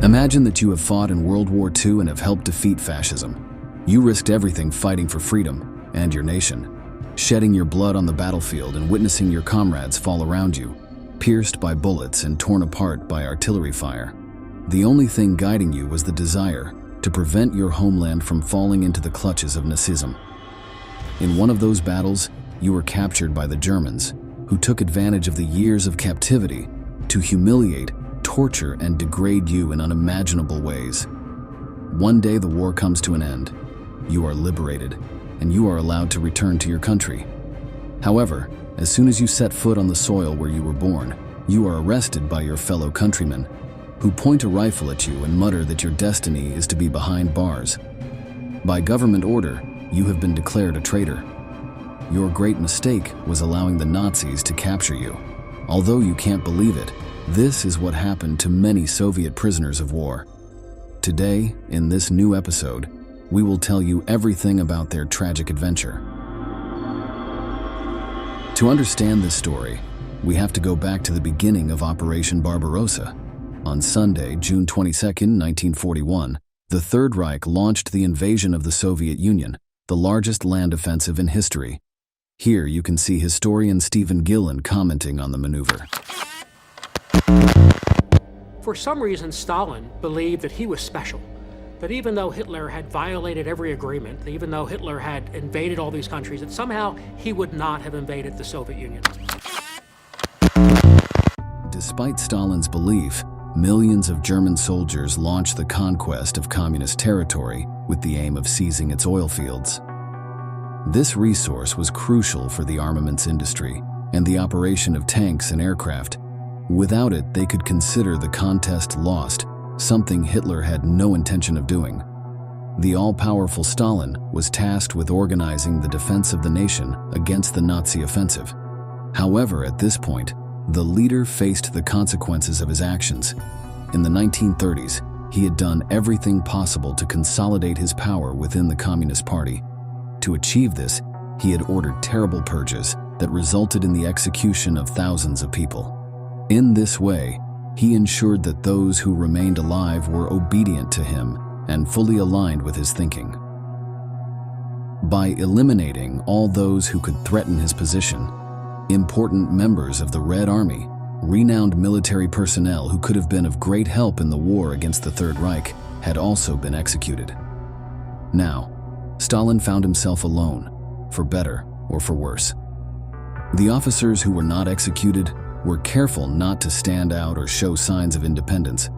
Imagine that you have fought in World War II and have helped defeat fascism. You risked everything fighting for freedom and your nation, shedding your blood on the battlefield and witnessing your comrades fall around you, pierced by bullets and torn apart by artillery fire. The only thing guiding you was the desire to prevent your homeland from falling into the clutches of Nazism. In one of those battles, you were captured by the Germans, who took advantage of the years of captivity to humiliate, torture, and degrade you in unimaginable ways. One day the war comes to an end. You are liberated, and you are allowed to return to your country. However, as soon as you set foot on the soil where you were born, you are arrested by your fellow countrymen, who point a rifle at you and mutter that your destiny is to be behind bars. By government order, you have been declared a traitor. Your great mistake was allowing the Nazis to capture you. Although you can't believe it, this is what happened to many Soviet prisoners of war. Today, in this new episode, we will tell you everything about their tragic adventure. To understand this story, we have to go back to the beginning of Operation Barbarossa. On Sunday, June 22, 1941, the Third Reich launched the invasion of the Soviet Union, the largest land offensive in history. Here you can see historian Stephen Gillen commenting on the maneuver. For some reason, Stalin believed that he was special, that even though Hitler had violated every agreement, even though Hitler had invaded all these countries, that somehow he would not have invaded the Soviet Union. Despite Stalin's belief, millions of German soldiers launched the conquest of communist territory with the aim of seizing its oil fields. This resource was crucial for the armaments industry and the operation of tanks and aircraft. Without it, they could consider the contest lost, something Hitler had no intention of doing. The all-powerful Stalin was tasked with organizing the defense of the nation against the Nazi offensive. However, at this point, the leader faced the consequences of his actions. In the 1930s, he had done everything possible to consolidate his power within the Communist Party. To achieve this, he had ordered terrible purges that resulted in the execution of thousands of people. In this way, he ensured that those who remained alive were obedient to him and fully aligned with his thinking. By eliminating all those who could threaten his position, important members of the Red Army, renowned military personnel who could have been of great help in the war against the Third Reich, had also been executed. Now, Stalin found himself alone, for better or for worse. The officers who were not executed were careful not to stand out or show signs of independence.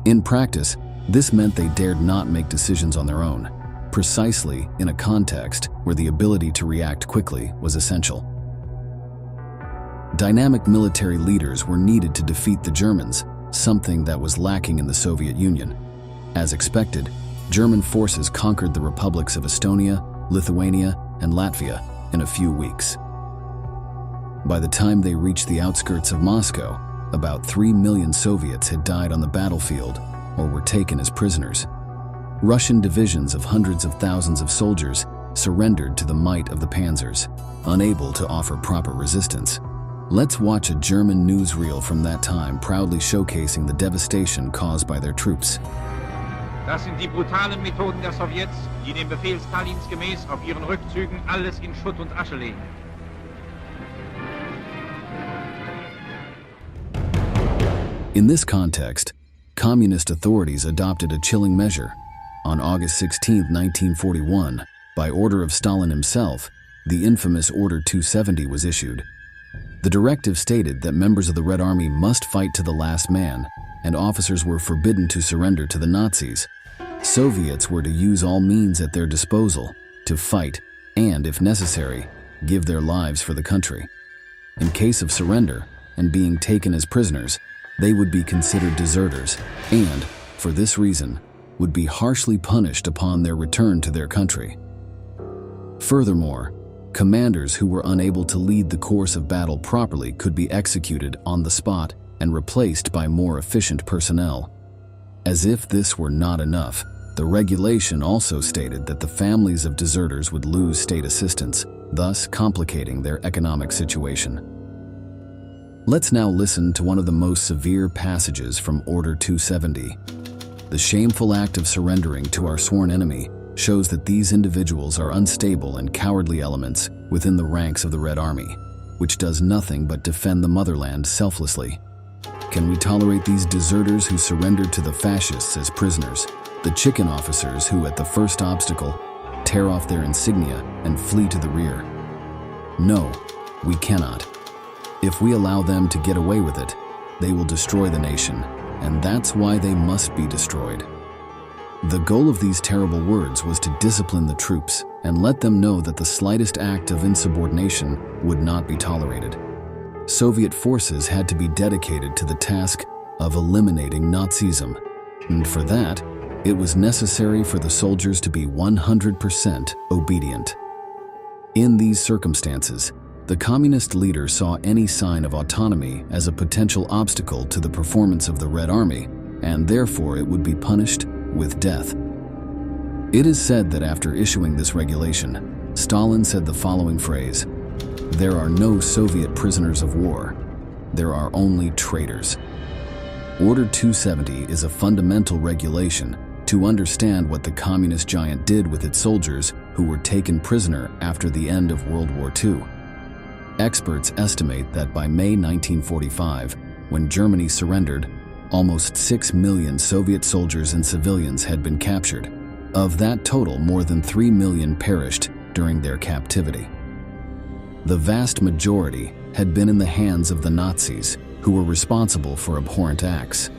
In practice, this meant they dared not make decisions on their own, precisely in a context where the ability to react quickly was essential. Dynamic military leaders were needed to defeat the Germans, something that was lacking in the Soviet Union. As expected, German forces conquered the republics of Estonia, Lithuania, and Latvia in a few weeks. By the time they reached the outskirts of Moscow, about 3 million Soviets had died on the battlefield or were taken as prisoners. Russian divisions of hundreds of thousands of soldiers surrendered to the might of the panzers, unable to offer proper resistance. Let's watch a German newsreel from that time proudly showcasing the devastation caused by their troops. Das sind die brutalen Methoden der Sowjets, die dem Befehl Stalins gemäß auf ihren Rückzügen alles in Schutt und Asche legen. In this context, communist authorities adopted a chilling measure. On August 16, 1941, by order of Stalin himself, the infamous Order 270 was issued. The directive stated that members of the Red Army must fight to the last man, and officers were forbidden to surrender to the Nazis. Soviets were to use all means at their disposal to fight and, if necessary, give their lives for the country. In case of surrender and being taken as prisoners, they would be considered deserters and, for this reason, would be harshly punished upon their return to their country. Furthermore, commanders who were unable to lead the course of battle properly could be executed on the spot and replaced by more efficient personnel. As if this were not enough, the regulation also stated that the families of deserters would lose state assistance, thus complicating their economic situation. Let's now listen to one of the most severe passages from Order 270. The shameful act of surrendering to our sworn enemy shows that these individuals are unstable and cowardly elements within the ranks of the Red Army, which does nothing but defend the motherland selflessly. Can we tolerate these deserters who surrendered to the fascists as prisoners, the chicken officers who, at the first obstacle, tear off their insignia and flee to the rear? No, we cannot. If we allow them to get away with it, they will destroy the nation, and that's why they must be destroyed. The goal of these terrible words was to discipline the troops and let them know that the slightest act of insubordination would not be tolerated. Soviet forces had to be dedicated to the task of eliminating Nazism, and for that, it was necessary for the soldiers to be 100% obedient. In these circumstances, the communist leader saw any sign of autonomy as a potential obstacle to the performance of the Red Army, and therefore it would be punished with death. It is said that after issuing this regulation, Stalin said the following phrase: "There are no Soviet prisoners of war. There are only traitors." Order 270 is a fundamental regulation to understand what the communist giant did with its soldiers who were taken prisoner after the end of World War II. Experts estimate that by May 1945, when Germany surrendered, almost 6 million Soviet soldiers and civilians had been captured. Of that total, more than 3 million perished during their captivity. The vast majority had been in the hands of the Nazis, who were responsible for abhorrent acts.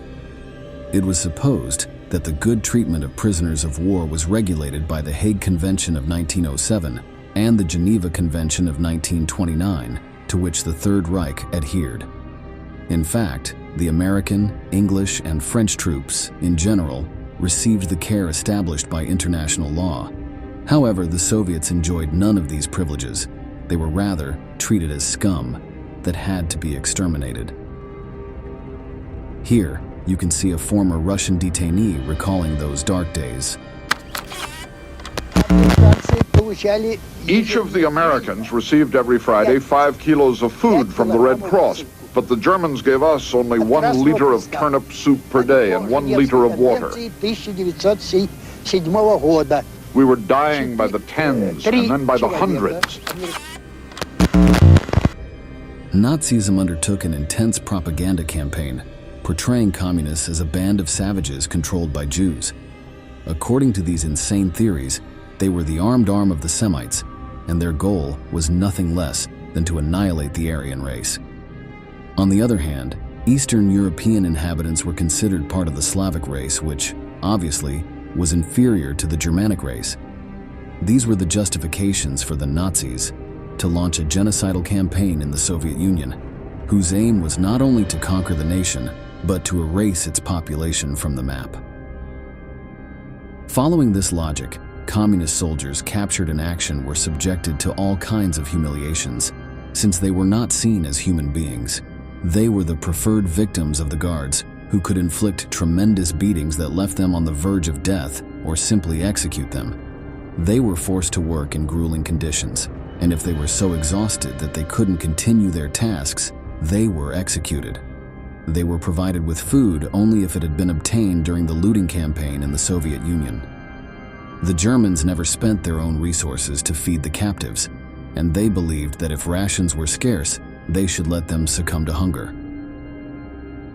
It was supposed that the good treatment of prisoners of war was regulated by the Hague Convention of 1907 and the Geneva Convention of 1929, to which the Third Reich adhered. In fact, the American, English, and French troops, in general, received the care established by international law. However, the Soviets enjoyed none of these privileges. They were rather treated as scum that had to be exterminated. Here, you can see a former Russian detainee recalling those dark days. Each of the Americans received every Friday 5 kilos of food from the Red Cross, but the Germans gave us only 1 liter of turnip soup per day and 1 liter of water. We were dying by the tens and then by the hundreds. Nazism undertook an intense propaganda campaign, portraying communists as a band of savages controlled by Jews. According to these insane theories, they were the armed arm of the Semites, and their goal was nothing less than to annihilate the Aryan race. On the other hand, Eastern European inhabitants were considered part of the Slavic race, which, obviously, was inferior to the Germanic race. These were the justifications for the Nazis to launch a genocidal campaign in the Soviet Union, whose aim was not only to conquer the nation, but to erase its population from the map. Following this logic, communist soldiers captured in action were subjected to all kinds of humiliations, since they were not seen as human beings. They were the preferred victims of the guards, who could inflict tremendous beatings that left them on the verge of death or simply execute them. They were forced to work in grueling conditions, and if they were so exhausted that they couldn't continue their tasks, they were executed. They were provided with food only if it had been obtained during the looting campaign in the Soviet Union. The Germans never spent their own resources to feed the captives, and they believed that if rations were scarce, they should let them succumb to hunger.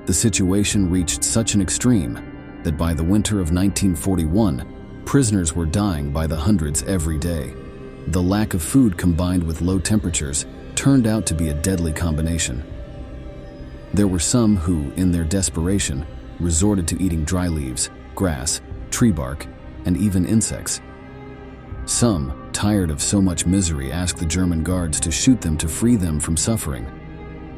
The situation reached such an extreme that by the winter of 1941, prisoners were dying by the hundreds every day. The lack of food combined with low temperatures turned out to be a deadly combination. There were some who, in their desperation, resorted to eating dry leaves, grass, tree bark, and even insects. Some, tired of so much misery, asked the German guards to shoot them to free them from suffering.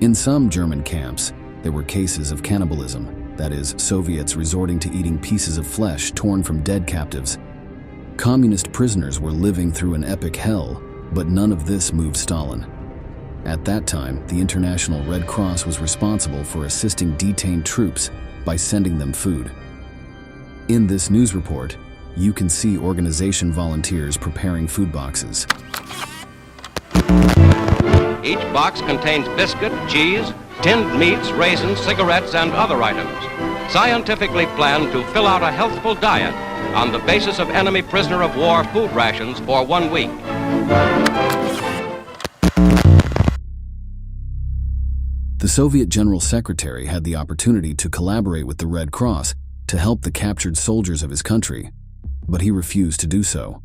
In some German camps, there were cases of cannibalism, that is, Soviets resorting to eating pieces of flesh torn from dead captives. Communist prisoners were living through an epic hell, but none of this moved Stalin. At that time, the International Red Cross was responsible for assisting detained troops by sending them food. In this news report, you can see organization volunteers preparing food boxes. Each box contains biscuit, cheese, tinned meats, raisins, cigarettes, and other items, scientifically planned to fill out a healthful diet on the basis of enemy prisoner of war food rations for 1 week. The Soviet General Secretary had the opportunity to collaborate with the Red Cross to help the captured soldiers of his country, but he refused to do so.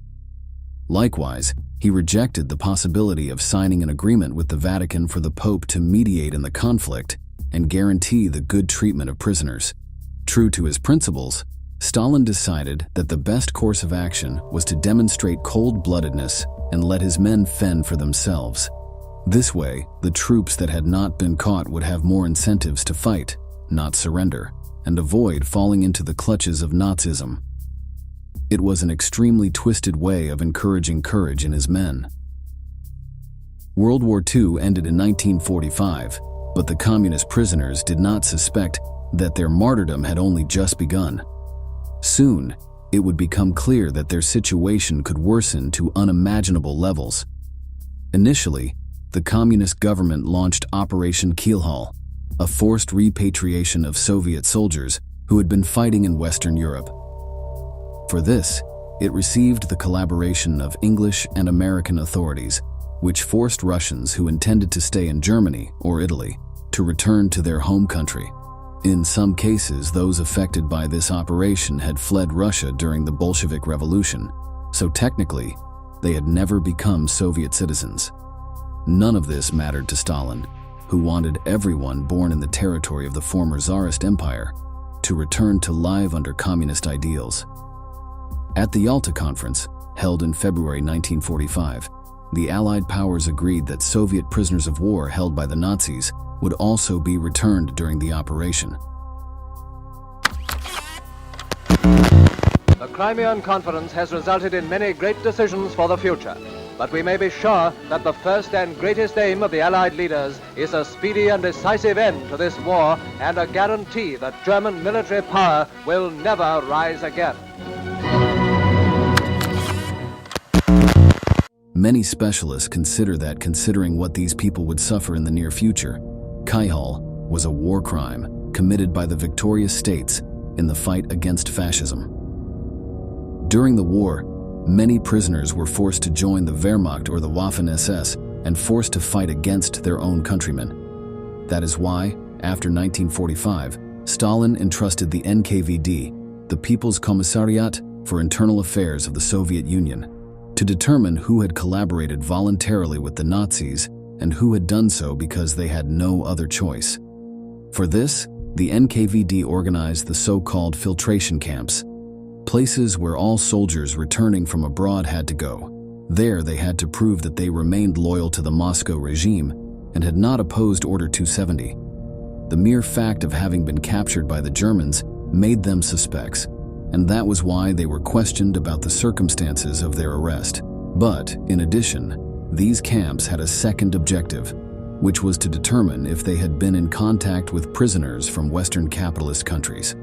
Likewise, he rejected the possibility of signing an agreement with the Vatican for the Pope to mediate in the conflict and guarantee the good treatment of prisoners. True to his principles, Stalin decided that the best course of action was to demonstrate cold-bloodedness and let his men fend for themselves. This way, the troops that had not been caught would have more incentives to fight, not surrender, and avoid falling into the clutches of Nazism. It was an extremely twisted way of encouraging courage in his men. World War II ended in 1945, but the communist prisoners did not suspect that their martyrdom had only just begun. Soon, it would become clear that their situation could worsen to unimaginable levels. Initially, the communist government launched Operation Keelhaul, a forced repatriation of Soviet soldiers who had been fighting in Western Europe. For this, it received the collaboration of English and American authorities, which forced Russians who intended to stay in Germany or Italy to return to their home country. In some cases, those affected by this operation had fled Russia during the Bolshevik Revolution, so technically, they had never become Soviet citizens. None of this mattered to Stalin, who wanted everyone born in the territory of the former Tsarist Empire to return to live under communist ideals. At the Yalta Conference, held in February 1945, the Allied powers agreed that Soviet prisoners of war held by the Nazis would also be returned during the operation. The Crimean Conference has resulted in many great decisions for the future, but we may be sure that the first and greatest aim of the Allied leaders is a speedy and decisive end to this war and a guarantee that German military power will never rise again. Many specialists consider that, considering what these people would suffer in the near future, Keelhaul was a war crime committed by the victorious states in the fight against fascism. During the war, many prisoners were forced to join the Wehrmacht or the Waffen-SS and forced to fight against their own countrymen. That is why, after 1945, Stalin entrusted the NKVD, the People's Commissariat for Internal Affairs of the Soviet Union, to determine who had collaborated voluntarily with the Nazis and who had done so because they had no other choice. For this, the NKVD organized the so-called filtration camps, places where all soldiers returning from abroad had to go. There they had to prove that they remained loyal to the Moscow regime and had not opposed Order 270. The mere fact of having been captured by the Germans made them suspects, and that was why they were questioned about the circumstances of their arrest. But, in addition, these camps had a second objective, which was to determine if they had been in contact with prisoners from Western capitalist countries.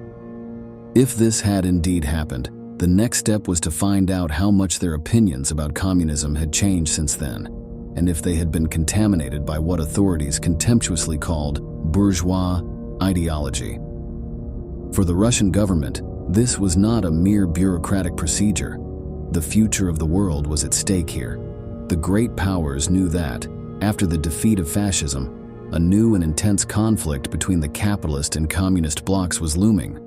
If this had indeed happened, the next step was to find out how much their opinions about communism had changed since then, and if they had been contaminated by what authorities contemptuously called bourgeois ideology. For the Russian government, this was not a mere bureaucratic procedure. The future of the world was at stake here. The great powers knew that, after the defeat of fascism, a new and intense conflict between the capitalist and communist blocs was looming.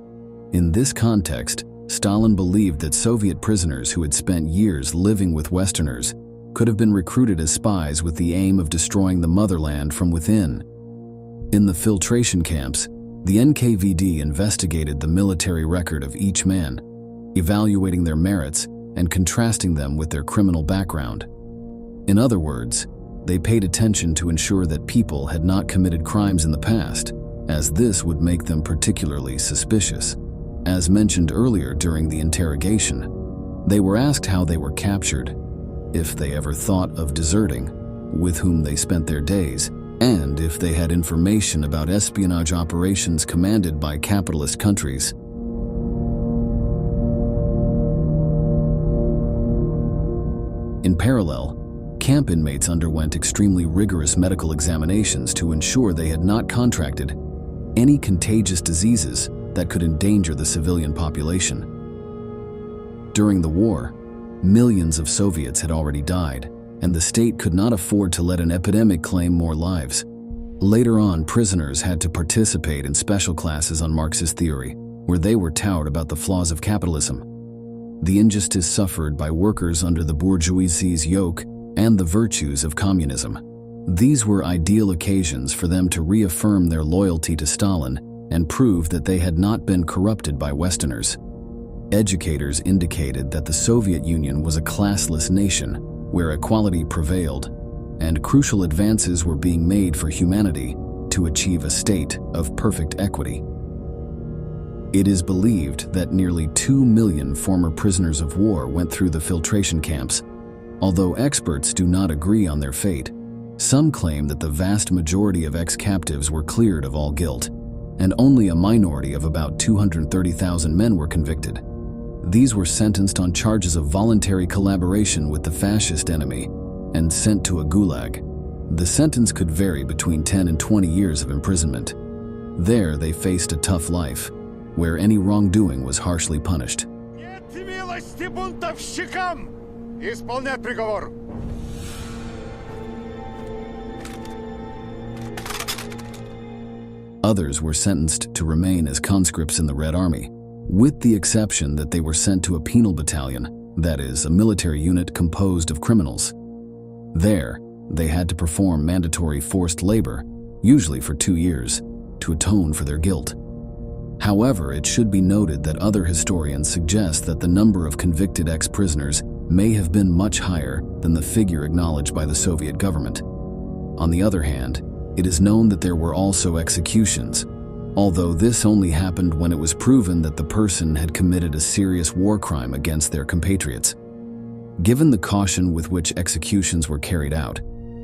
In this context, Stalin believed that Soviet prisoners who had spent years living with Westerners could have been recruited as spies with the aim of destroying the motherland from within. In the filtration camps, the NKVD investigated the military record of each man, evaluating their merits and contrasting them with their criminal background. In other words, they paid attention to ensure that people had not committed crimes in the past, as this would make them particularly suspicious. As mentioned earlier during the interrogation, they were asked how they were captured, if they ever thought of deserting, with whom they spent their days, and if they had information about espionage operations commanded by capitalist countries. In parallel, camp inmates underwent extremely rigorous medical examinations to ensure they had not contracted any contagious diseases that could endanger the civilian population. During the war, millions of Soviets had already died, and the state could not afford to let an epidemic claim more lives. Later on, prisoners had to participate in special classes on Marxist theory, where they were taught about the flaws of capitalism, the injustice suffered by workers under the bourgeoisie's yoke, and the virtues of communism. These were ideal occasions for them to reaffirm their loyalty to Stalin and prove that they had not been corrupted by Westerners. Educators indicated that the Soviet Union was a classless nation where equality prevailed, and crucial advances were being made for humanity to achieve a state of perfect equity. It is believed that nearly 2 million former prisoners of war went through the filtration camps. Although experts do not agree on their fate, some claim that the vast majority of ex-captives were cleared of all guilt, and only a minority of about 230,000 men were convicted. These were sentenced on charges of voluntary collaboration with the fascist enemy and sent to a gulag. The sentence could vary between 10 and 20 years of imprisonment. There they faced a tough life, where any wrongdoing was harshly punished. Others were sentenced to remain as conscripts in the Red Army, with the exception that they were sent to a penal battalion, that is, a military unit composed of criminals. There, they had to perform mandatory forced labor, usually for 2 years, to atone for their guilt. However, it should be noted that other historians suggest that the number of convicted ex-prisoners may have been much higher than the figure acknowledged by the Soviet government. On the other hand, it is known that there were also executions, although this only happened when it was proven that the person had committed a serious war crime against their compatriots. Given the caution with which executions were carried out,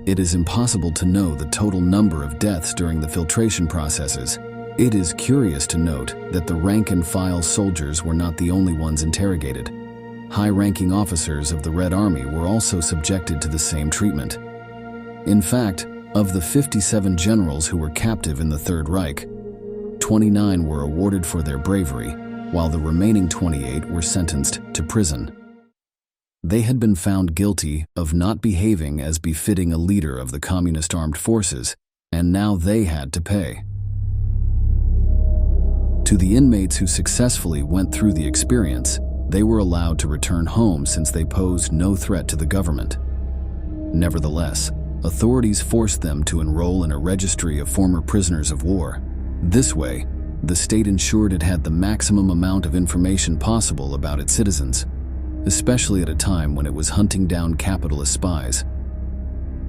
it is impossible to know the total number of deaths during the filtration processes. It is curious to note that the rank-and-file soldiers were not the only ones interrogated. High-ranking officers of the Red Army were also subjected to the same treatment. In fact, of the 57 generals who were captive in the Third Reich, 29 were awarded for their bravery, while the remaining 28 were sentenced to prison. They had been found guilty of not behaving as befitting a leader of the Communist armed forces, and now they had to pay. To the inmates who successfully went through the experience, they were allowed to return home since they posed no threat to the government. Nevertheless, authorities forced them to enroll in a registry of former prisoners of war. This way, the state ensured it had the maximum amount of information possible about its citizens, especially at a time when it was hunting down capitalist spies.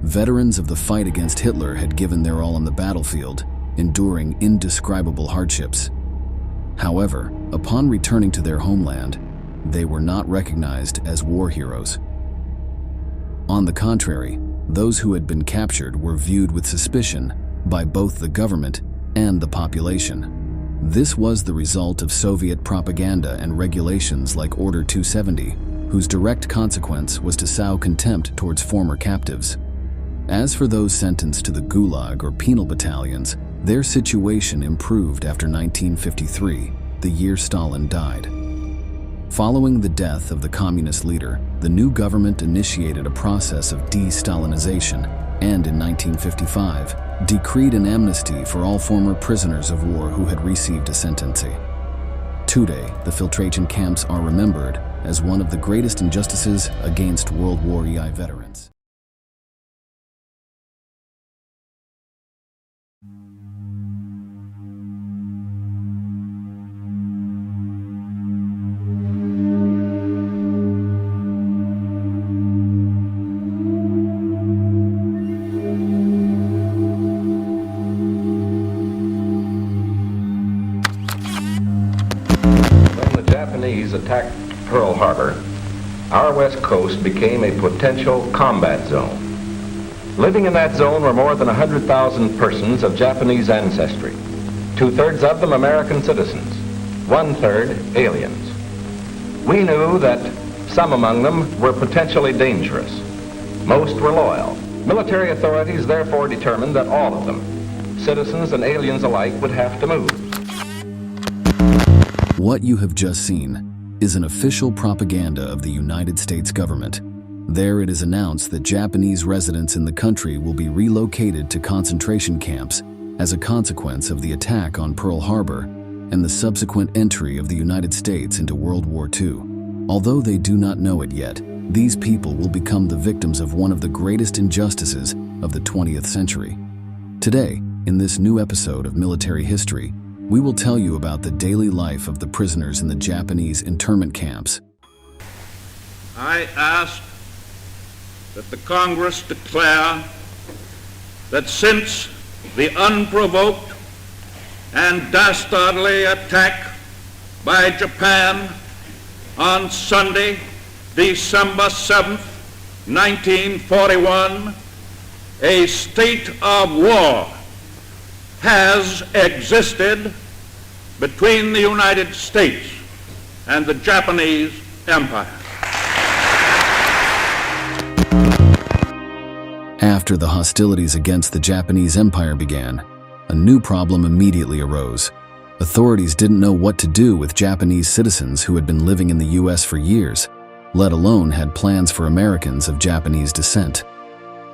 Veterans of the fight against Hitler had given their all on the battlefield, enduring indescribable hardships. However, upon returning to their homeland, they were not recognized as war heroes. On the contrary, those who had been captured were viewed with suspicion by both the government and the population. This was the result of Soviet propaganda and regulations like Order 270, whose direct consequence was to sow contempt towards former captives. As for those sentenced to the Gulag or penal battalions, their situation improved after 1953, the year Stalin died. Following the death of the communist leader, the new government initiated a process of de-Stalinization and, in 1955, decreed an amnesty for all former prisoners of war who had received a sentencing. Today, the filtration camps are remembered as one of the greatest injustices against WWII veterans. Attacked Pearl Harbor, our west coast became a potential combat zone. Living in that zone were more than 100,000 persons of Japanese ancestry, 2/3 of them American citizens, 1/3 aliens. We knew that some among them were potentially dangerous. Most were loyal. Military authorities therefore determined that all of them, citizens and aliens alike, would have to move. What you have just seen is an official propaganda of the United States government. There it is announced that Japanese residents in the country will be relocated to concentration camps as a consequence of the attack on Pearl Harbor and the subsequent entry of the United States into World War II. Although they do not know it yet, these people will become the victims of one of the greatest injustices of the 20th century. Today, in this new episode of Military History, we will tell you about the daily life of the prisoners in the Japanese internment camps. I ask that the Congress declare that since the unprovoked and dastardly attack by Japan on Sunday, December 7th, 1941, a state of war has existed between the United States and the Japanese Empire. After the hostilities against the Japanese Empire began, a new problem immediately arose. Authorities didn't know what to do with Japanese citizens who had been living in the U.S. for years, let alone had plans for Americans of Japanese descent.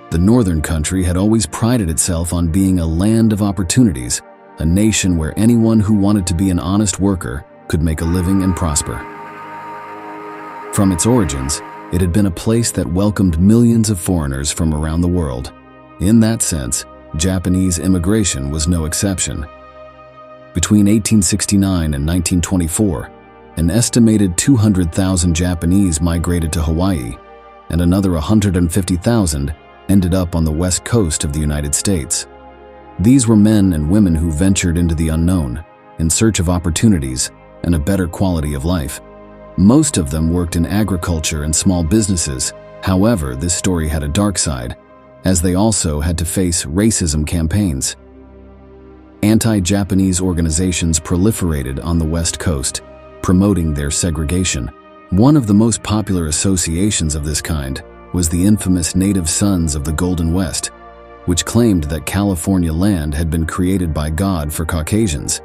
The northern country had always prided itself on being a land of opportunities, a nation where anyone who wanted to be an honest worker could make a living and prosper. From its origins, it had been a place that welcomed millions of foreigners from around the world. In that sense, Japanese immigration was no exception. Between 1869 and 1924, an estimated 200,000 Japanese migrated to Hawaii, and another 150,000 ended up on the west coast of the United States. These were men and women who ventured into the unknown in search of opportunities and a better quality of life. Most of them worked in agriculture and small businesses. However, this story had a dark side, as they also had to face racism campaigns. Anti-Japanese organizations proliferated on the West Coast, promoting their segregation. One of the most popular associations of this kind was the infamous Native Sons of the Golden West, which claimed that California land had been created by God for Caucasians,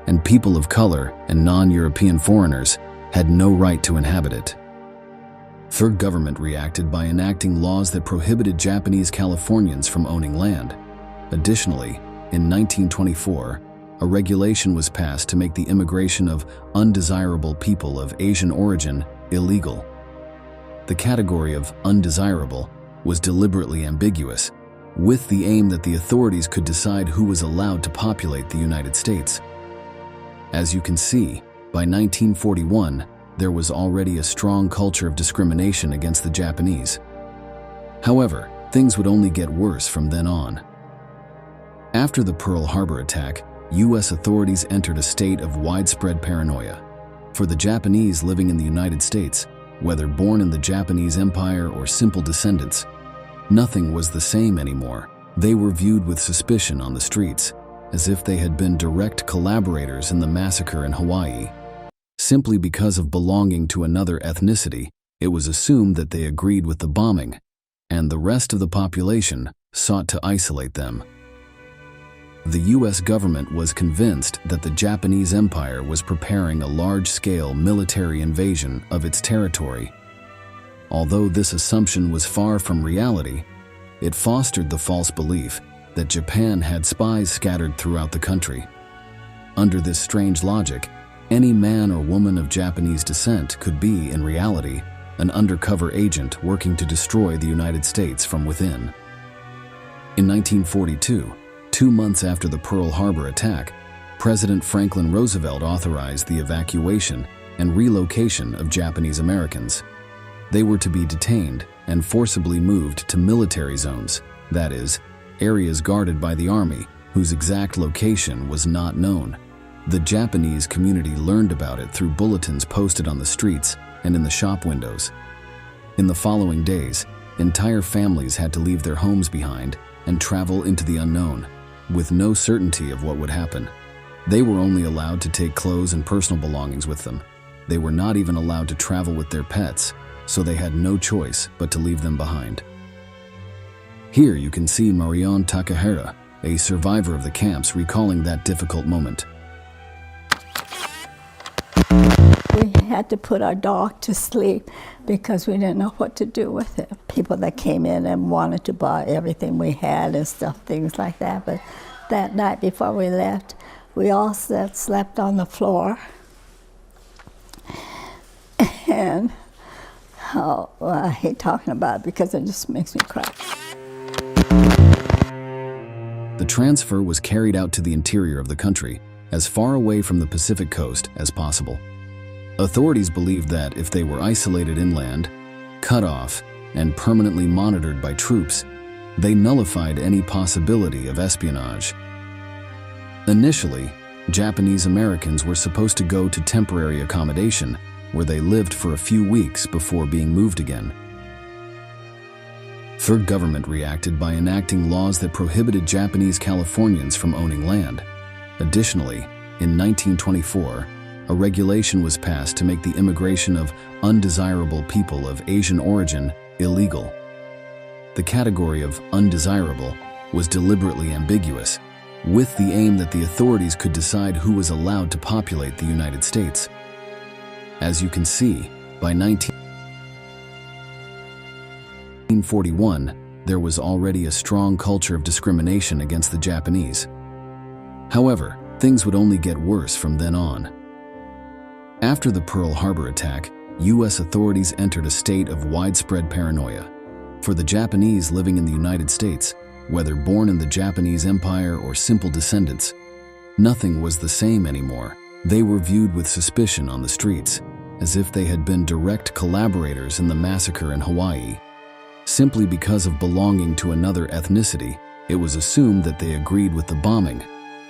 and people of color and non-European foreigners had no right to inhabit it. The government reacted by enacting laws that prohibited Japanese Californians from owning land. Additionally, in 1924, a regulation was passed to make the immigration of undesirable people of Asian origin illegal. The category of undesirable was deliberately ambiguous, with the aim that the authorities could decide who was allowed to populate the United States. As you can see, by 1941, there was already a strong culture of discrimination against the Japanese. However, things would only get worse from then on. After the Pearl Harbor attack, U.S. authorities entered a state of widespread paranoia. For the Japanese living in the United States, whether born in the Japanese Empire or simple descendants, nothing was the same anymore. They were viewed with suspicion on the streets, as if they had been direct collaborators in the massacre in Hawaii. Simply because of belonging to another ethnicity, it was assumed that they agreed with the bombing, and the rest of the population sought to isolate them. The U.S. government was convinced that the Japanese Empire was preparing a large-scale military invasion of its territory. Although this assumption was far from reality, it fostered the false belief that Japan had spies scattered throughout the country. Under this strange logic, any man or woman of Japanese descent could be, in reality, an undercover agent working to destroy the United States from within. In 1942, 2 months after the Pearl Harbor attack, President Franklin Roosevelt authorized the evacuation and relocation of Japanese Americans. They were to be detained and forcibly moved to military zones, that is, areas guarded by the Army, whose exact location was not known. The Japanese community learned about it through bulletins posted on the streets and in the shop windows. In the following days, entire families had to leave their homes behind and travel into the unknown, with no certainty of what would happen. They were only allowed to take clothes and personal belongings with them. They were not even allowed to travel with their pets, so they had no choice but to leave them behind. Here you can see Marion Takahara, a survivor of the camps, recalling that difficult moment. We had to put our dog to sleep because we didn't know what to do with it. People that came in and wanted to buy everything we had and stuff, things like that. But that night before we left, we all slept on the floor. And I hate talking about it because it just makes me cry. The transfer was carried out to the interior of the country, as far away from the Pacific coast as possible. Authorities believed that if they were isolated inland, cut off, and permanently monitored by troops, they nullified any possibility of espionage. Initially, Japanese Americans were supposed to go to temporary accommodation, where they lived for a few weeks before being moved again. The government reacted by enacting laws that prohibited Japanese Californians from owning land. Additionally, in 1924, a regulation was passed to make the immigration of undesirable people of Asian origin illegal. The category of undesirable was deliberately ambiguous, with the aim that the authorities could decide who was allowed to populate the United States. As you can see, by 1941, there was already a strong culture of discrimination against the Japanese. However, things would only get worse from then on. After the Pearl Harbor attack, U.S. authorities entered a state of widespread paranoia. For the Japanese living in the United States, whether born in the Japanese Empire or simple descendants, nothing was the same anymore. They were viewed with suspicion on the streets, as if they had been direct collaborators in the massacre in Hawaii. Simply because of belonging to another ethnicity, it was assumed that they agreed with the bombing,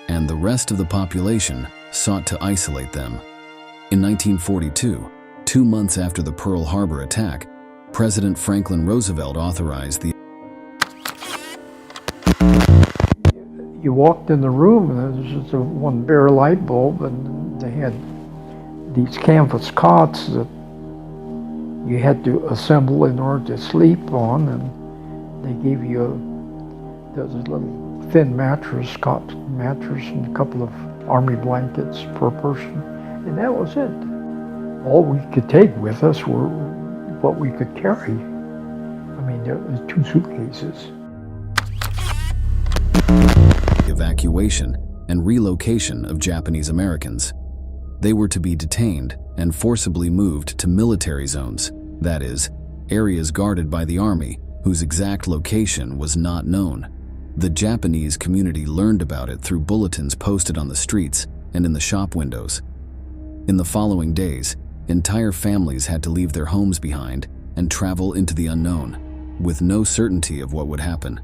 and the rest of the population sought to isolate them. In 1942, 2 months after the Pearl Harbor attack, President Franklin Roosevelt authorized the... You walked in the room and there was just one bare light bulb, and they had these canvas cots that you had to assemble in order to sleep on, and they gave you there was a little thin mattress, cot mattress, and a couple of army blankets per person. And that was it. All we could take with us were what we could carry. I mean, there was 2 suitcases. Evacuation and relocation of Japanese Americans. They were to be detained and forcibly moved to military zones, that is, areas guarded by the Army whose exact location was not known. The Japanese community learned about it through bulletins posted on the streets and in the shop windows. In the following days, entire families had to leave their homes behind and travel into the unknown, with no certainty of what would happen.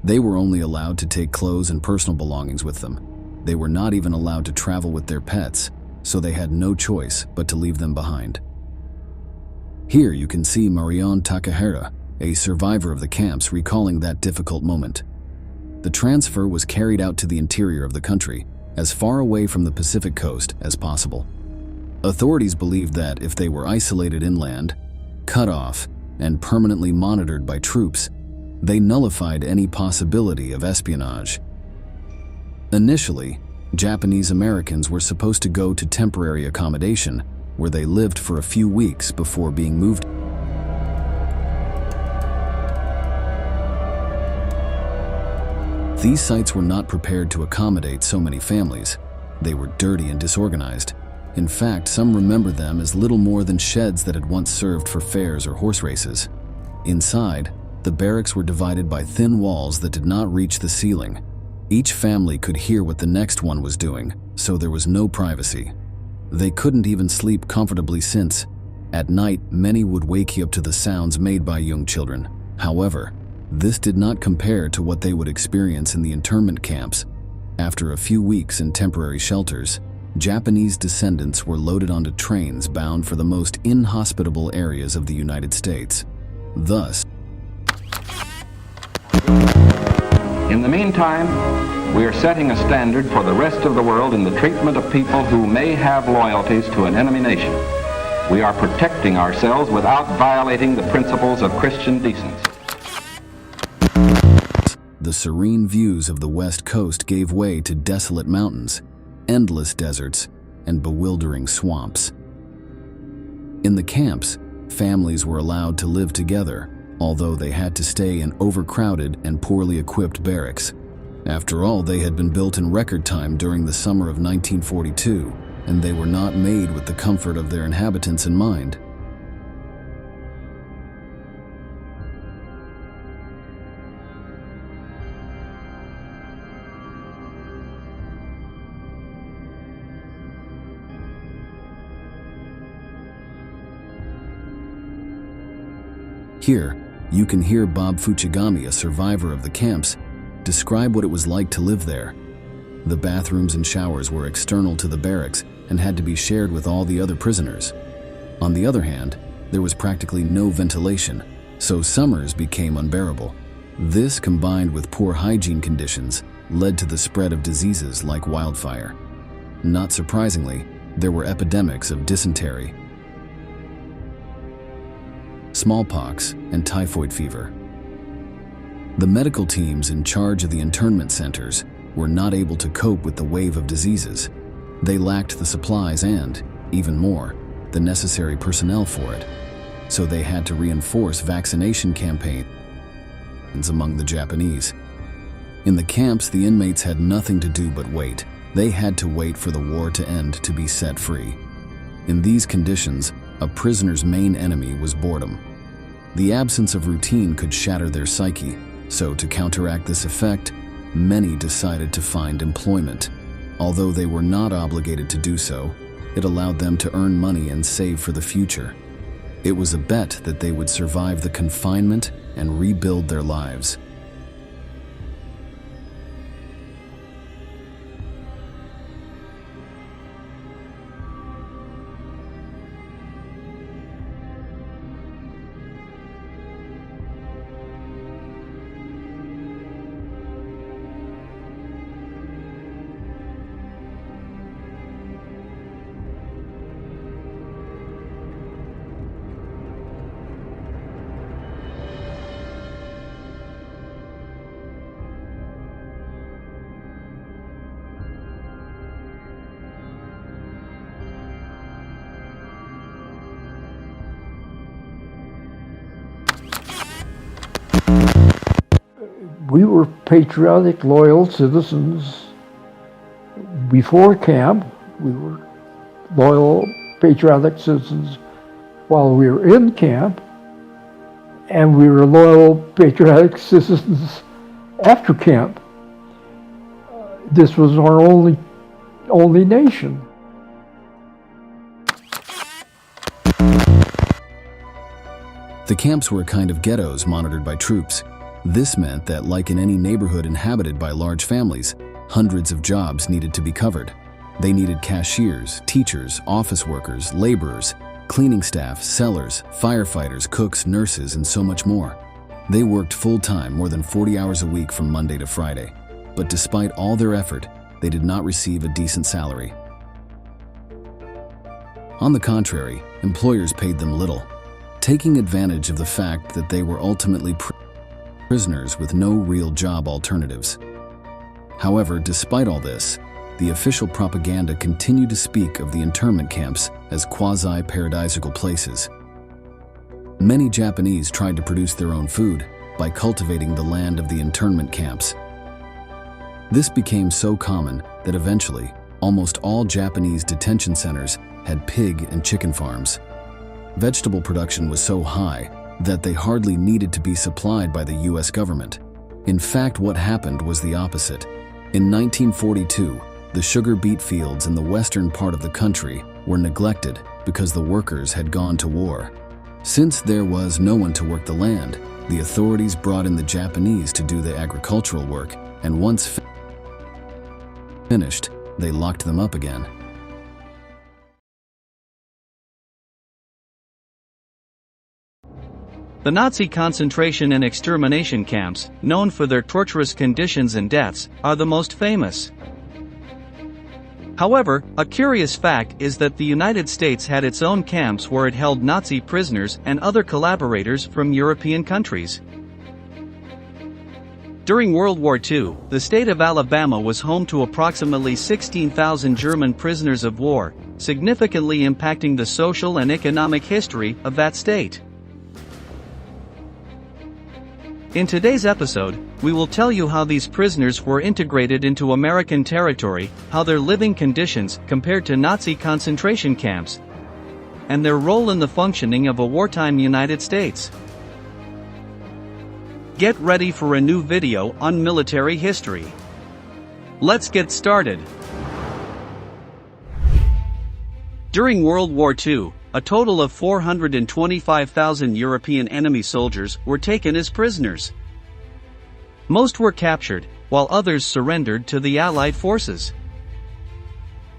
They were only allowed to take clothes and personal belongings with them. They were not even allowed to travel with their pets, so they had no choice but to leave them behind. Here you can see Marion Takahara, a survivor of the camps, recalling that difficult moment. The transfer was carried out to the interior of the country, as far away from the Pacific coast as possible. Authorities believed that if they were isolated inland, cut off, and permanently monitored by troops, they nullified any possibility of espionage. Initially, Japanese Americans were supposed to go to temporary accommodation, where they lived for a few weeks before being moved. These sites were not prepared to accommodate so many families. They were dirty and disorganized. In fact, some remember them as little more than sheds that had once served for fairs or horse races. Inside, the barracks were divided by thin walls that did not reach the ceiling. Each family could hear what the next one was doing, so there was no privacy. They couldn't even sleep comfortably since, at night, many would wake you up to the sounds made by young children. However, this did not compare to what they would experience in the internment camps. After a few weeks in temporary shelters, Japanese descendants were loaded onto trains bound for the most inhospitable areas of the United States. Thus, in the meantime, we are setting a standard for the rest of the world in the treatment of people who may have loyalties to an enemy nation. We are protecting ourselves without violating the principles of Christian decency. the serene views of the West Coast gave way to desolate mountains, endless deserts, and bewildering swamps. In the camps, families were allowed to live together, although they had to stay in overcrowded and poorly equipped barracks. After all, they had been built in record time during the summer of 1942, and they were not made with the comfort of their inhabitants in mind. Here, you can hear Bob Fuchigami, a survivor of the camps, describe what it was like to live there. The bathrooms and showers were external to the barracks and had to be shared with all the other prisoners. On the other hand, there was practically no ventilation, so summers became unbearable. This, combined with poor hygiene conditions, led to the spread of diseases like wildfire. Not surprisingly, there were epidemics of dysentery, smallpox, and typhoid fever. The medical teams in charge of the internment centers were not able to cope with the wave of diseases. They lacked the supplies and, even more, the necessary personnel for it. So they had to reinforce vaccination campaigns among the Japanese. In the camps, the inmates had nothing to do but wait. They had to wait for the war to end to be set free. In these conditions, a prisoner's main enemy was boredom. The absence of routine could shatter their psyche, so to counteract this effect, many decided to find employment. Although they were not obligated to do so, it allowed them to earn money and save for the future. It was a bet that they would survive the confinement and rebuild their lives. We were patriotic, loyal citizens before camp. We were loyal, patriotic citizens while we were in camp, and we were loyal, patriotic citizens after camp. This was our only nation. The camps were a kind of ghettos monitored by troops. This meant that, like in any neighborhood inhabited by large families, hundreds of jobs needed to be covered. They needed cashiers, teachers, office workers, laborers, cleaning staff, sellers, firefighters, cooks, nurses, and so much more. They worked full-time, more than 40 hours a week from Monday to Friday. But despite all their effort, they did not receive a decent salary. On the contrary, employers paid them little, taking advantage of the fact that they were ultimately prisoners with no real job alternatives. However, despite all this, the official propaganda continued to speak of the internment camps as quasi-paradisical places. Many Japanese tried to produce their own food by cultivating the land of the internment camps. This became so common that eventually, almost all Japanese detention centers had pig and chicken farms. Vegetable production was so high that they hardly needed to be supplied by the US government. In fact, what happened was the opposite. In 1942, the sugar beet fields in the western part of the country were neglected because the workers had gone to war. Since there was no one to work the land, the authorities brought in the Japanese to do the agricultural work, and once finished, they locked them up again. The Nazi concentration and extermination camps, known for their torturous conditions and deaths, are the most famous. However, a curious fact is that the United States had its own camps where it held Nazi prisoners and other collaborators from European countries. During World War II, the state of Alabama was home to approximately 16,000 German prisoners of war, significantly impacting the social and economic history of that state. In today's episode, we will tell you how these prisoners were integrated into American territory, how their living conditions compared to Nazi concentration camps, and their role in the functioning of a wartime United States. Get ready for a new video on military history. Let's get started. During World War II, a total of 425,000 European enemy soldiers were taken as prisoners. Most were captured, while others surrendered to the Allied forces.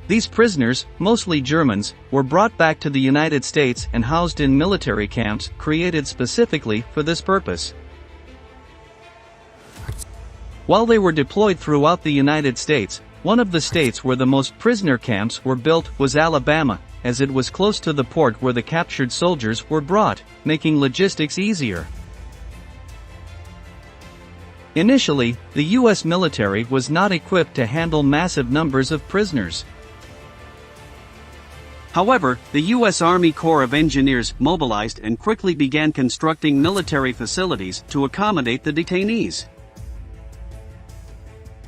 These prisoners, mostly Germans, were brought back to the United States and housed in military camps created specifically for this purpose. While they were deployed throughout the United States, one of the states where the most prisoner camps were built was Alabama, as it was close to the port where the captured soldiers were brought, making logistics easier. Initially, the U.S. military was not equipped to handle massive numbers of prisoners. However, the U.S. Army Corps of Engineers mobilized and quickly began constructing military facilities to accommodate the detainees.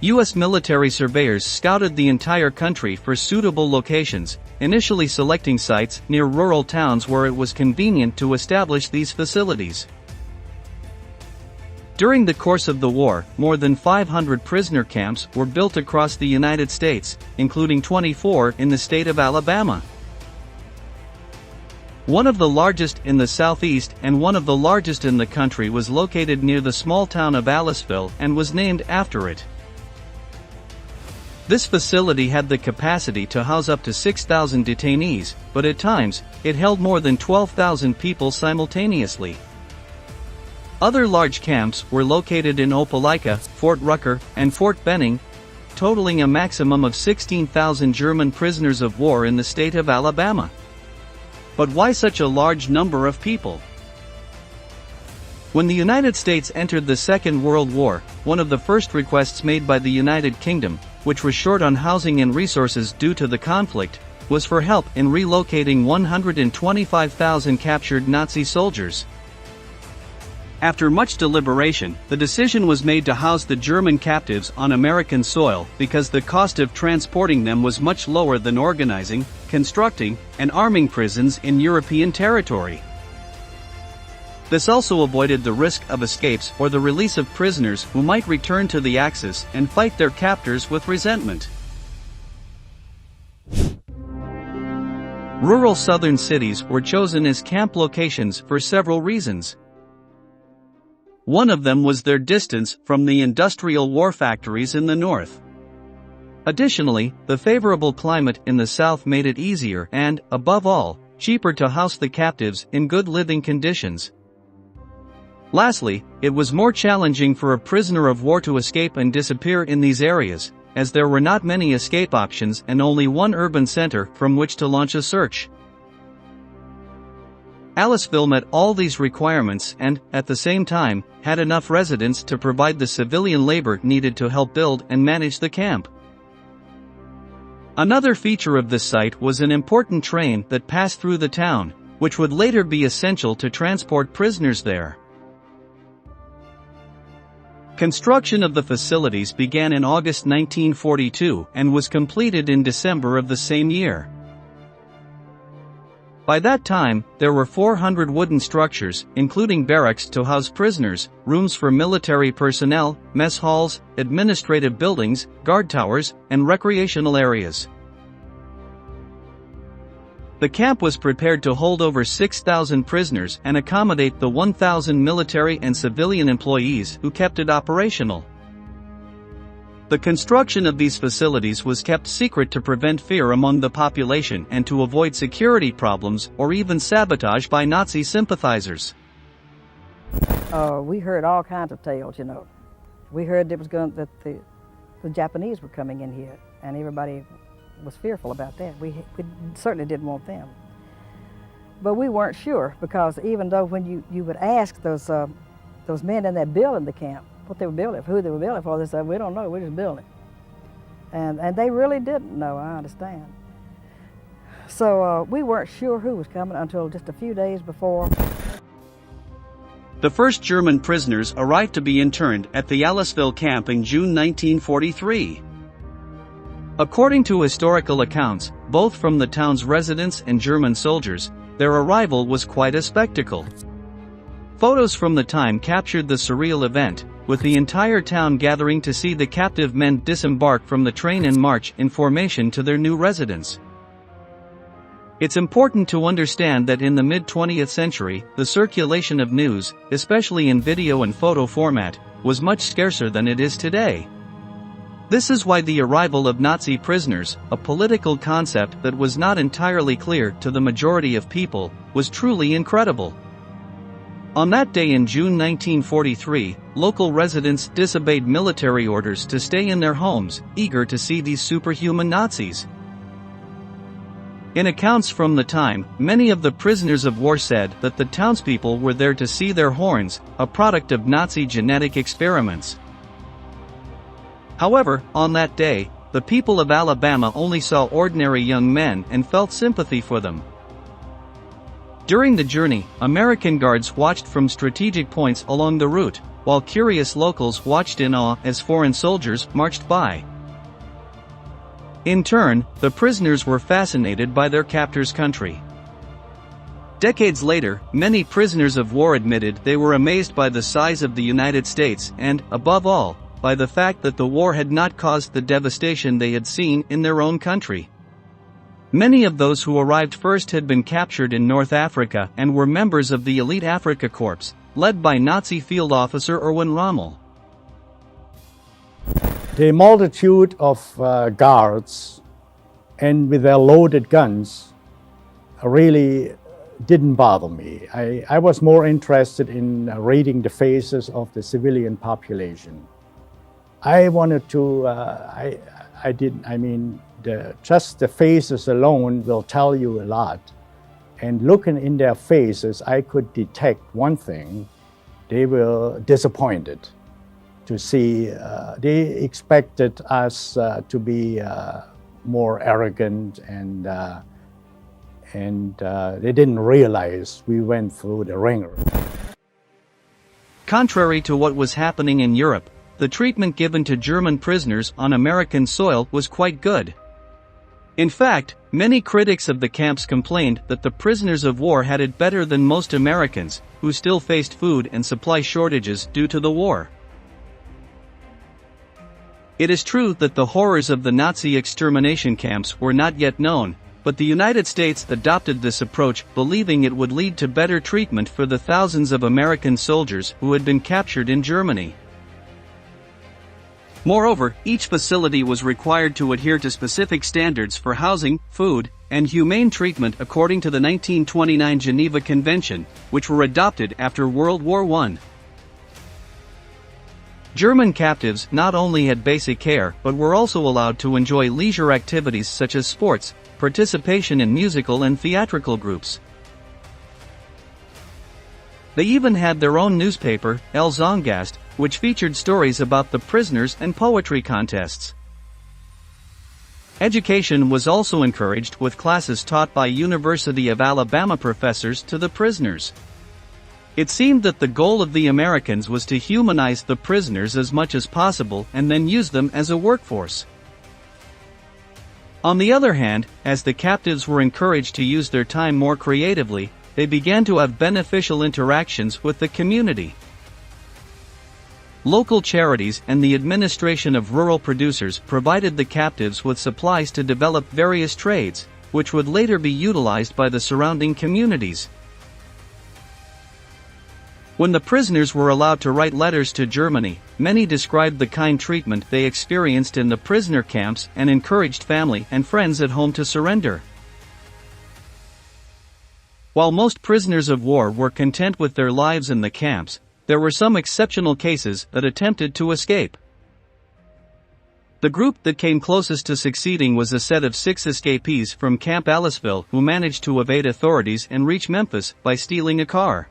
U.S. military surveyors scouted the entire country for suitable locations, initially selecting sites near rural towns where it was convenient to establish these facilities. During the course of the war, more than 500 prisoner camps were built across the United States, including 24 in the state of Alabama. One of the largest in the southeast and one of the largest in the country was located near the small town of Aliceville and was named after it. This facility had the capacity to house up to 6,000 detainees, but at times, it held more than 12,000 people simultaneously. Other large camps were located in Opelika, Fort Rucker, and Fort Benning, totaling a maximum of 16,000 German prisoners of war in the state of Alabama. But why such a large number of people? When the United States entered the Second World War, one of the first requests made by the United Kingdom, which was short on housing and resources due to the conflict, was for help in relocating 125,000 captured Nazi soldiers. After much deliberation, the decision was made to house the German captives on American soil because the cost of transporting them was much lower than organizing, constructing, and arming prisons in European territory. This also avoided the risk of escapes or the release of prisoners who might return to the Axis and fight their captors with resentment. Rural southern cities were chosen as camp locations for several reasons. One of them was their distance from the industrial war factories in the north. Additionally, the favorable climate in the south made it easier and, above all, cheaper to house the captives in good living conditions. Lastly, it was more challenging for a prisoner of war to escape and disappear in these areas, as there were not many escape options and only one urban center from which to launch a search. Aliceville met all these requirements and, at the same time, had enough residents to provide the civilian labor needed to help build and manage the camp. Another feature of this site was an important train that passed through the town, which would later be essential to transport prisoners there. Construction of the facilities began in August 1942 and was completed in December of the same year. By that time, there were 400 wooden structures, including barracks to house prisoners, rooms for military personnel, mess halls, administrative buildings, guard towers, and recreational areas. The camp was prepared to hold over 6,000 prisoners and accommodate the 1,000 military and civilian employees who kept it operational. The construction of these facilities was kept secret to prevent fear among the population and to avoid security problems or even sabotage by Nazi sympathizers. We heard all kinds of tales, you know. We heard that the Japanese were coming in here, and everybody was fearful about that. We certainly didn't want them. But we weren't sure, because even though when you would ask those men in that building, the camp, what they were building, who they were building for. They said, we don't know, we're just building. And they really didn't know, I understand. So we weren't sure who was coming until just a few days before. The first German prisoners arrived to be interned at the Aliceville camp in June 1943. According to historical accounts, both from the town's residents and German soldiers, their arrival was quite a spectacle. Photos from the time captured the surreal event, with the entire town gathering to see the captive men disembark from the train and march in formation to their new residence. It's important to understand that in the mid-20th century, the circulation of news, especially in video and photo format, was much scarcer than it is today. This is why the arrival of Nazi prisoners, a political concept that was not entirely clear to the majority of people, was truly incredible. On that day in June 1943, local residents disobeyed military orders to stay in their homes, eager to see these superhuman Nazis. In accounts from the time, many of the prisoners of war said that the townspeople were there to see their horns, a product of Nazi genetic experiments. However, on that day, the people of Alabama only saw ordinary young men and felt sympathy for them. During the journey, American guards watched from strategic points along the route, while curious locals watched in awe as foreign soldiers marched by. In turn, the prisoners were fascinated by their captors' country. Decades later, many prisoners of war admitted they were amazed by the size of the United States and, above all, by the fact that the war had not caused the devastation they had seen in their own country. Many of those who arrived first had been captured in North Africa and were members of the elite Afrika Corps, led by Nazi field officer Erwin Rommel. The multitude of guards and with their loaded guns really didn't bother me. I was more interested in reading the faces of the civilian population. I wanted to, just the faces alone will tell you a lot. And looking in their faces, I could detect one thing: they were disappointed to see, they expected us to be more arrogant, and they didn't realize we went through the ringer. Contrary to what was happening in Europe, the treatment given to German prisoners on American soil was quite good. In fact, many critics of the camps complained that the prisoners of war had it better than most Americans, who still faced food and supply shortages due to the war. It is true that the horrors of the Nazi extermination camps were not yet known, but the United States adopted this approach, believing it would lead to better treatment for the thousands of American soldiers who had been captured in Germany. Moreover, each facility was required to adhere to specific standards for housing, food, and humane treatment according to the 1929 Geneva Convention, which were adopted after World War I. German captives not only had basic care but were also allowed to enjoy leisure activities such as sports, participation in musical and theatrical groups. They even had their own newspaper, El Zongast, which featured stories about the prisoners and poetry contests. Education was also encouraged, with classes taught by University of Alabama professors to the prisoners. It seemed that the goal of the Americans was to humanize the prisoners as much as possible and then use them as a workforce. On the other hand, as the captives were encouraged to use their time more creatively, they began to have beneficial interactions with the community. Local charities and the administration of rural producers provided the captives with supplies to develop various trades, which would later be utilized by the surrounding communities. When the prisoners were allowed to write letters to Germany, many described the kind treatment they experienced in the prisoner camps and encouraged family and friends at home to surrender. While most prisoners of war were content with their lives in the camps, there were some exceptional cases that attempted to escape. The group that came closest to succeeding was a set of 6 escapees from Camp Aliceville who managed to evade authorities and reach Memphis by stealing a car.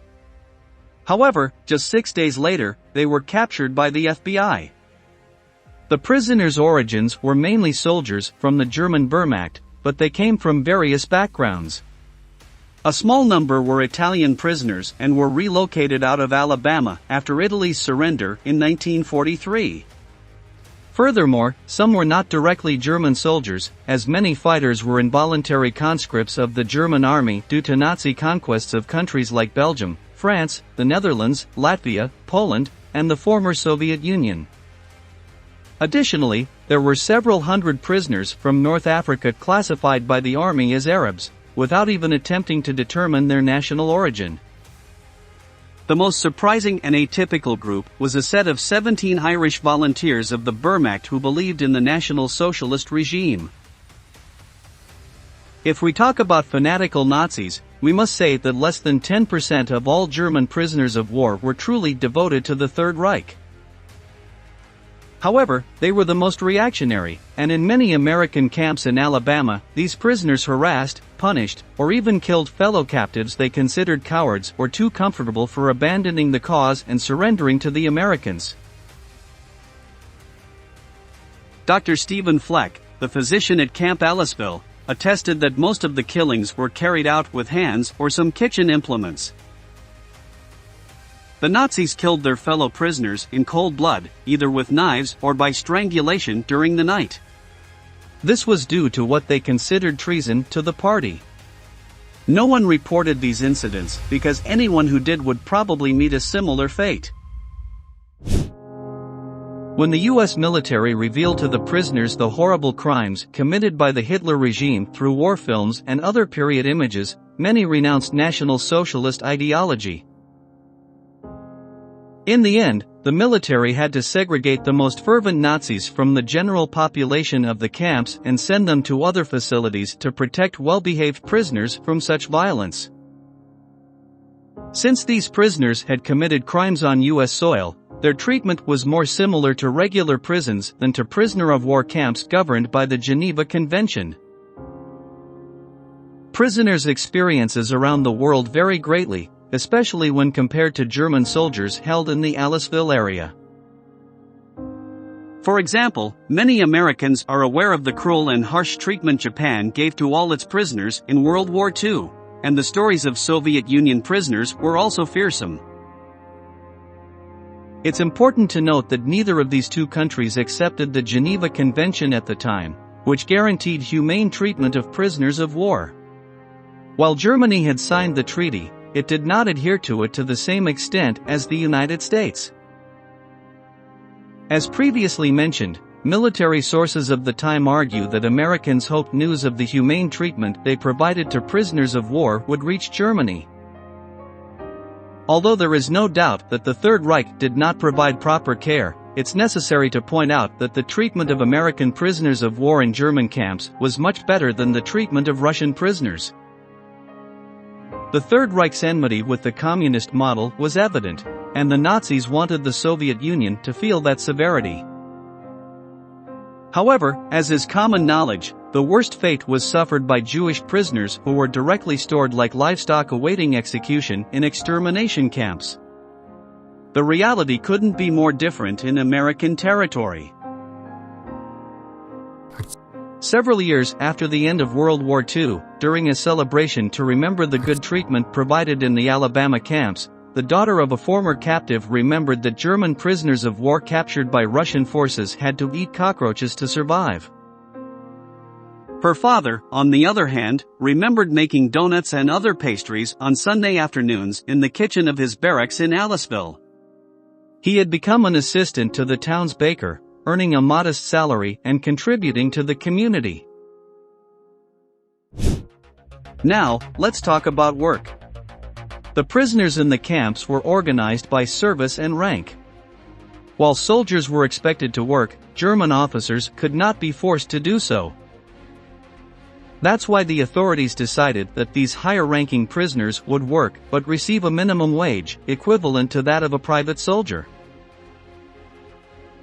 However, just 6 days later, they were captured by the FBI. The prisoners' origins were mainly soldiers from the German Wehrmacht, but they came from various backgrounds. A small number were Italian prisoners and were relocated out of Alabama after Italy's surrender in 1943. Furthermore, some were not directly German soldiers, as many fighters were involuntary conscripts of the German army due to Nazi conquests of countries like Belgium, France, the Netherlands, Latvia, Poland, and the former Soviet Union. Additionally, there were several hundred prisoners from North Africa classified by the army as Arabs, without even attempting to determine their national origin. The most surprising and atypical group was a set of 17 Irish volunteers of the Wehrmacht who believed in the National Socialist regime. If we talk about fanatical Nazis, we must say that less than 10% of all German prisoners of war were truly devoted to the Third Reich. However, they were the most reactionary, and in many American camps in Alabama, these prisoners harassed, punished, or even killed fellow captives they considered cowards or too comfortable for abandoning the cause and surrendering to the Americans. Dr. Stephen Fleck, the physician at Camp Ellisville, attested that most of the killings were carried out with hands or some kitchen implements. The Nazis killed their fellow prisoners in cold blood, either with knives or by strangulation during the night. This was due to what they considered treason to the party. No one reported these incidents because anyone who did would probably meet a similar fate. When the US military revealed to the prisoners the horrible crimes committed by the Hitler regime through war films and other period images, many renounced National Socialist ideology. In the end, the military had to segregate the most fervent Nazis from the general population of the camps and send them to other facilities to protect well-behaved prisoners from such violence. Since these prisoners had committed crimes on US soil, their treatment was more similar to regular prisons than to prisoner-of-war camps governed by the Geneva Convention. Prisoners' experiences around the world vary greatly, especially when compared to German soldiers held in the Ellisville area. For example, many Americans are aware of the cruel and harsh treatment Japan gave to all its prisoners in World War II, and the stories of Soviet Union prisoners were also fearsome. It's important to note that neither of these two countries accepted the Geneva Convention at the time, which guaranteed humane treatment of prisoners of war. While Germany had signed the treaty, it did not adhere to it to the same extent as the United States. As previously mentioned, military sources of the time argue that Americans hoped news of the humane treatment they provided to prisoners of war would reach Germany. Although there is no doubt that the Third Reich did not provide proper care, it's necessary to point out that the treatment of American prisoners of war in German camps was much better than the treatment of Russian prisoners. The Third Reich's enmity with the communist model was evident, and the Nazis wanted the Soviet Union to feel that severity. However, as is common knowledge, the worst fate was suffered by Jewish prisoners who were directly stored like livestock awaiting execution in extermination camps. The reality couldn't be more different in American territory. Several years after the end of World War II, during a celebration to remember the good treatment provided in the Alabama camps, the daughter of a former captive remembered that German prisoners of war captured by Russian forces had to eat cockroaches to survive. Her father, on the other hand, remembered making donuts and other pastries on Sunday afternoons in the kitchen of his barracks in Ellisville. He had become an assistant to the town's baker, earning a modest salary and contributing to the community. Now, let's talk about work. The prisoners in the camps were organized by service and rank. While soldiers were expected to work, German officers could not be forced to do so. That's why the authorities decided that these higher-ranking prisoners would work but receive a minimum wage equivalent to that of a private soldier.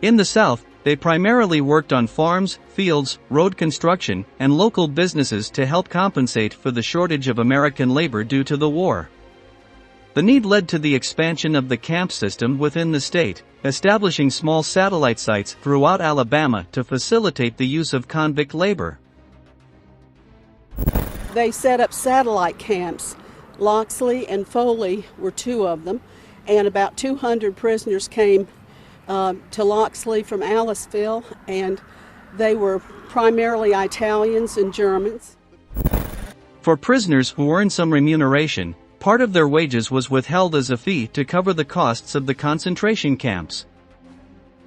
In the South, they primarily worked on farms, fields, road construction, and local businesses to help compensate for the shortage of American labor due to the war. The need led to the expansion of the camp system within the state, establishing small satellite sites throughout Alabama to facilitate the use of convict labor. They set up satellite camps. Loxley and Foley were two of them, and about 200 prisoners came to Loxley from Aliceville, and they were primarily Italians and Germans. For prisoners who earned some remuneration, part of their wages was withheld as a fee to cover the costs of the concentration camps.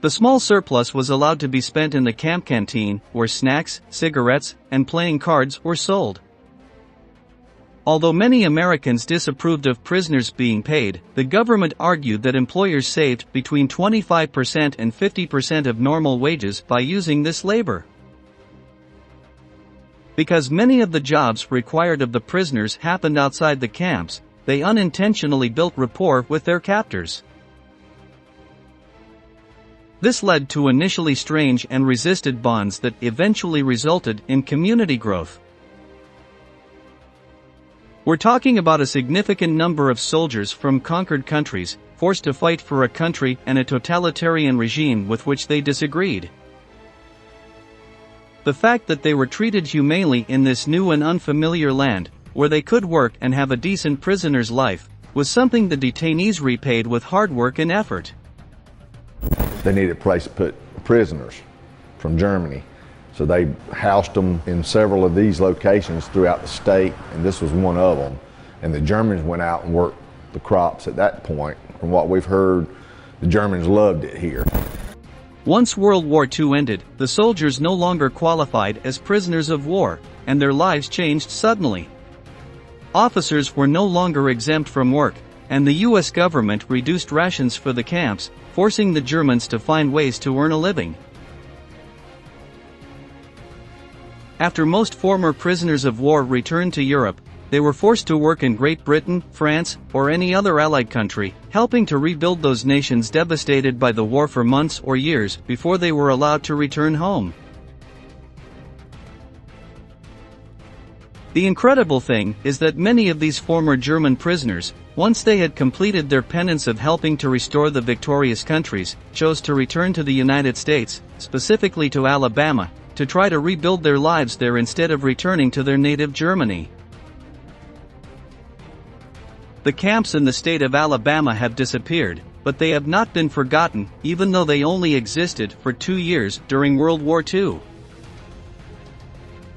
The small surplus was allowed to be spent in the camp canteen, where snacks, cigarettes, and playing cards were sold. Although many Americans disapproved of prisoners being paid, the government argued that employers saved between 25% and 50% of normal wages by using this labor. Because many of the jobs required of the prisoners happened outside the camps, they unintentionally built rapport with their captors. This led to initially strange and resisted bonds that eventually resulted in community growth. We're talking about a significant number of soldiers from conquered countries, forced to fight for a country and a totalitarian regime with which they disagreed. The fact that they were treated humanely in this new and unfamiliar land, where they could work and have a decent prisoner's life, was something the detainees repaid with hard work and effort. They needed a place to put prisoners from Germany. So they housed them in several of these locations throughout the state, and this was one of them. And the Germans went out and worked the crops at that point. From what we've heard, the Germans loved it here. Once World War II ended, the soldiers no longer qualified as prisoners of war, and their lives changed suddenly. Officers were no longer exempt from work, and the U.S. government reduced rations for the camps, forcing the Germans to find ways to earn a living. After most former prisoners of war returned to Europe, they were forced to work in Great Britain, France, or any other Allied country, helping to rebuild those nations devastated by the war for months or years before they were allowed to return home. The incredible thing is that many of these former German prisoners, once they had completed their penance of helping to restore the victorious countries, chose to return to the United States, specifically to Alabama, to try to rebuild their lives there instead of returning to their native Germany. The camps in the state of Alabama have disappeared, but they have not been forgotten, even though they only existed for 2 years during World War II.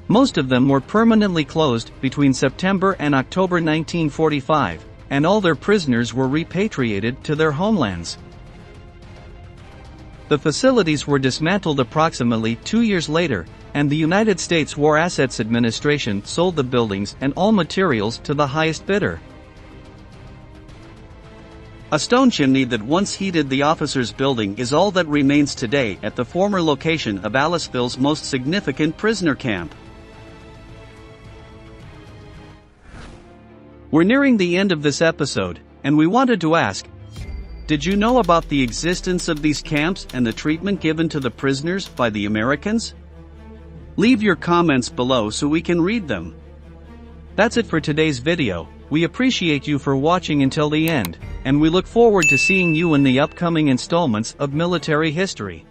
Most of them were permanently closed between September and October 1945, and all their prisoners were repatriated to their homelands. The facilities were dismantled approximately 2 years later, and the United States War Assets Administration sold the buildings and all materials to the highest bidder. A stone chimney that once heated the officers' building is all that remains today at the former location of Aliceville's most significant prisoner camp. We're nearing the end of this episode, and we wanted to ask, did you know about the existence of these camps and the treatment given to the prisoners by the Americans? Leave your comments below so we can read them. That's it for today's video. We appreciate you for watching until the end, and we look forward to seeing you in the upcoming installments of Military History.